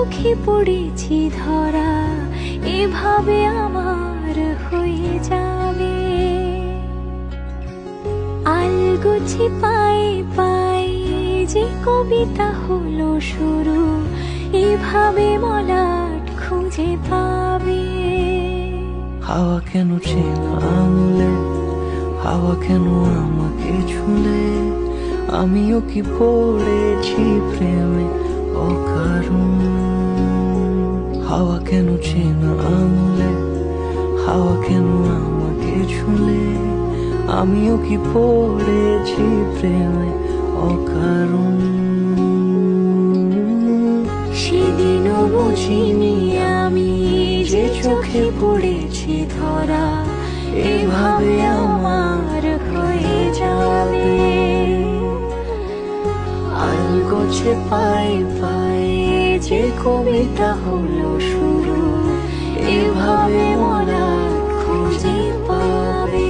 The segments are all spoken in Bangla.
চোখে পড়েছি ধরা, এভাবে আমার হয়ে যাবে। আলগোছে পায়ে পায়ে যে কবিতা হলো শুরু, এভাবে মলাট খুঁজে পাবে। হাওয়া কেন চেনা আঙুলে, হাওয়া কেন আমাকে ছুলে, আমিও কি পড়েছি প্রেমে অকারণ। হাওয়া কেন চেনা আঙুলে, হাওয়া কেন আমাকে ছুলে, আমিও কি পড়েছি প্রেমে অকারণ। সেদিনও বুঝিনি আমি যে চোখে পড়েছি ধরা, এভাবে আমার হয়ে যাবে। আলগোছে পায়ে পায়ে যে কবিতা হলো শুরু, এভাবে মলাট খুঁজে পাবে।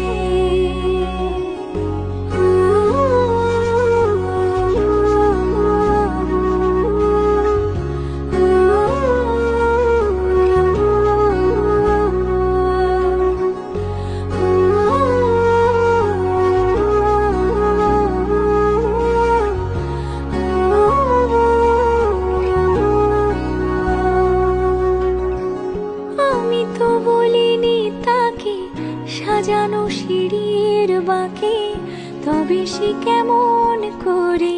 আমি তো বলিনি তাকে সাজানো সিঁড়ির বাঁকে, তবে সে কেমন করে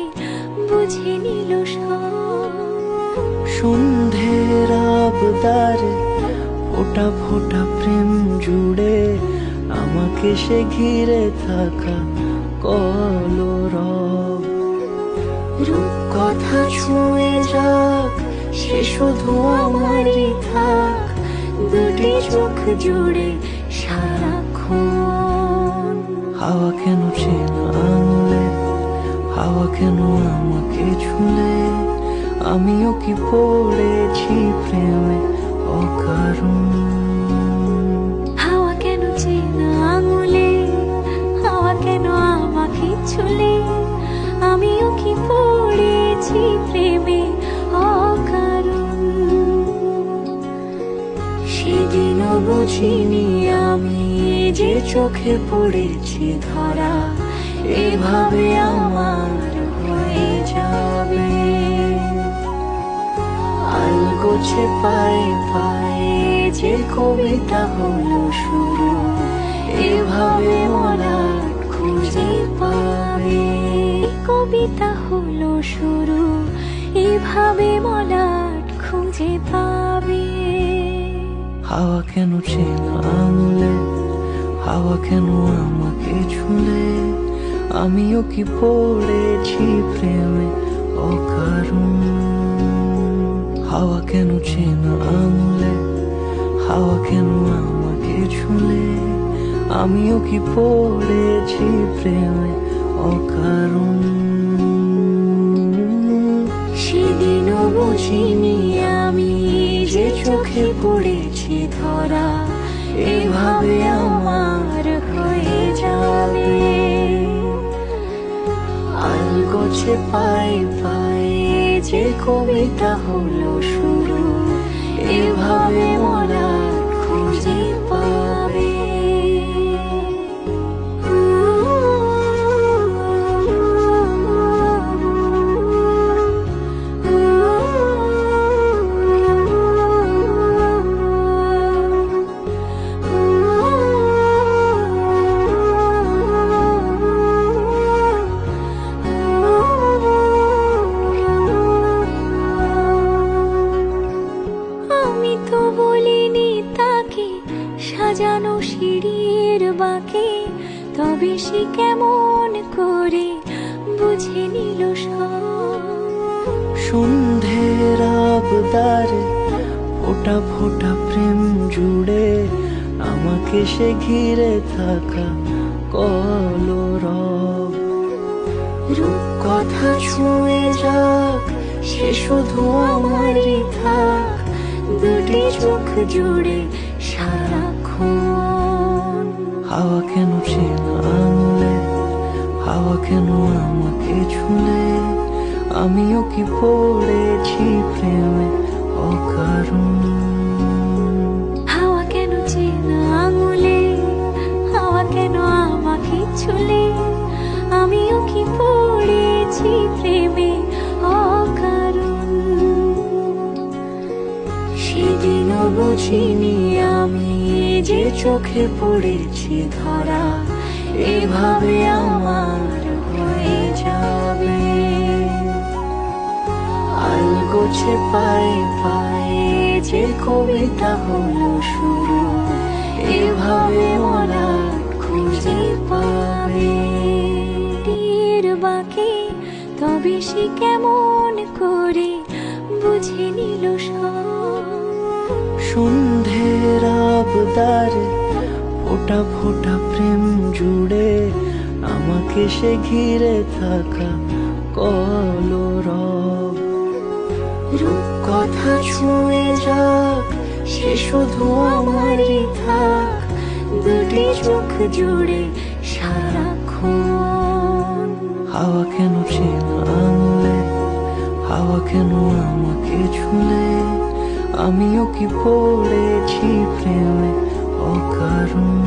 বুঝে নিল সব। সন্ধ্যের আবদারে ফোটা ফোটা প্রেম জুড়ে, আমাকে সে ঘিরে থাকা কলরব। রূপকথা ছুঁয়ে যাক, সে শুধু আমারই থাক, দুটি চোখ জুড়ে সারাক্ষণ। হাওয়া কেন চেনা আঙুলে, হাওয়া কেন আমাকে ছুলে, আমিও কি পড়েছি প্রেমে অকারণ। হাওয়া কেন চেনা আঙুলে, হাওয়া কেন আমাকে ছুলে, আমিও কি পড়েছি প্রেমে অকারণ। সেদিনও বুঝিনি আমি যে চোখে পড়েছি ধরা, এভাবে আমার হয়ে যাবে। আলগোছে পায়ে পায়ে যে কবিতা হলো শুরু, এভাবে মলাট খুঁজে পাবে। কবিতা হলো শুরু, এভাবে মলাট খুঁজে পাবে। হাওয়া কেন চেনা আঙুলে, হাওয়া কেন আমাকে ছুলে, আমিও কি পড়েছি প্রেমে অকারণ। হাওয়া কেন চেনা আঙুলে, হাওয়া কেন আমাকে ছুলে, আমিও কি পড়েছি প্রেমে অকারণ। সেদিনও বুঝিনি আমি যে চোখে পড়েছি ধরা, এভাবে আমার হয়ে যাবে। আলগোছে পায়ে পায়ে যে কবিতা হলো শুরু, এভাবে মলাট খুঁজে পাবে। আমি তো বলিনি তাকে সাজানো সিঁড়ির বাঁকে, তবে সে কেমন করে বুঝে নিল সব। সন্ধ্যের আবদারে ফোটা ফোটা প্রেম জুড়ে, আমাকে সে ঘিরে থাকা কলরব। রূপকথা ছুঁয়ে যাক, সে শুধু আমারই থাক, দুটি চোখ জুড়ে সারাক্ষণ। হাওয়া কেন চেনা আঙুলে, হাওয়া কেন আমাকে ছুলে, আমিও কি পড়েছি প্রেমে অকারণ। হাওয়া কেন চেনা আঙুলে, হাওয়া কেন আমাকে ছুলে, আমিও কি পড়েছি প্রেমে অকারণ। সেদিনও বুঝিনি আমি যে চোখে পড়েছি ধরা, এভাবে আমার হয়ে যাবে। আলগোছে পায়ে পায়ে যে কবিতা হলো শুরু, এভাবে মলাট খুঁজে পাবে। তীর বাকি তবে সে কেমন করে বুঝে নিল সব। সন্ধ্যের আবদারে ফোঁটা ফোঁটা প্রেম জুড়ে, আমাকে সে ঘিরে থাকা কলরব। রূপকথা ছুঁয়ে যাক, সে শুধু আমারই থাক, দুটি চোখ জুড়ে সারাক্ষণ। হাওয়া কেন চেনা আঙুলে, হাওয়া কেন আমাকে ছুলে, আমিও কি পড়েছি প্রেমে অকারণ।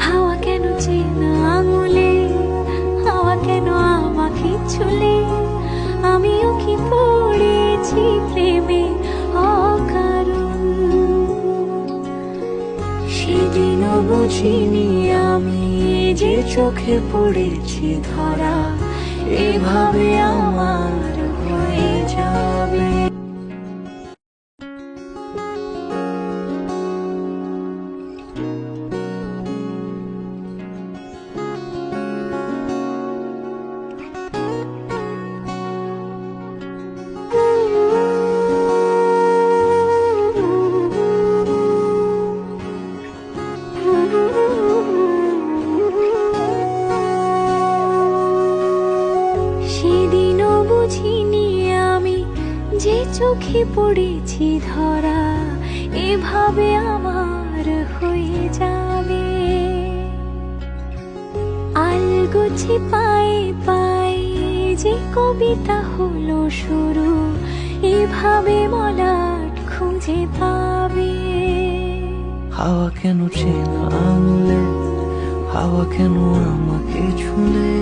হাওয়া কেন চেনা আঙুলে, হাওয়া কেন আমাকে ছুলে, আমিও কি পড়েছি প্রেমে অকারণ। সেদিনও বুঝিনি আমি যে চোখে পড়েছি ধরা, এভাবে আমার হয়ে যাবে। সেদিনও বুঝিনি আমি যে চোখে পড়েছি ধরা, এভাবে আমার হয়ে যাবে। আলগোছে পায়ে পায়ে যে কবিতা হলো শুরু, এভাবে মলাট খুঁজে পাবে। হাওয়া কেন চেনা আঙুলে, হাওয়া কেন আমাকে ছুলে,